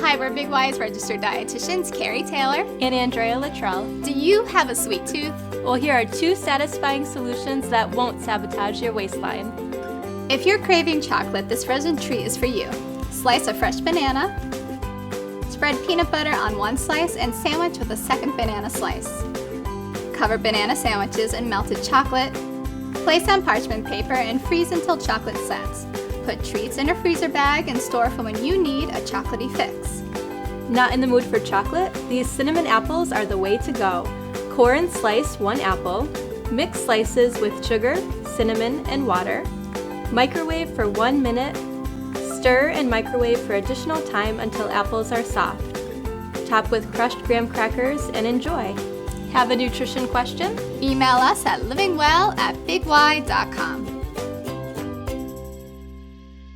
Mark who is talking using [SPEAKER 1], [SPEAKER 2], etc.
[SPEAKER 1] Hi, we're Big Y's registered dietitians, Carrie Taylor
[SPEAKER 2] and Andrea Luttrell.
[SPEAKER 1] Do you have a sweet tooth?
[SPEAKER 2] Well, here are 2 satisfying solutions that won't sabotage your waistline.
[SPEAKER 1] If you're craving chocolate, this frozen treat is for you. Slice a fresh banana, spread peanut butter on one slice and sandwich with a second banana slice. Cover banana sandwiches in melted chocolate. Place on parchment paper and freeze until chocolate sets. Put treats in a freezer bag and store for when you need a chocolatey fix.
[SPEAKER 2] Not in the mood for chocolate? These cinnamon apples are the way to go. Core and slice 1 apple. Mix slices with sugar, cinnamon, and water. Microwave for 1 minute. Stir and microwave for additional time until apples are soft. Top with crushed graham crackers and enjoy. Have a nutrition question?
[SPEAKER 1] Email us at livingwell@bigY.com.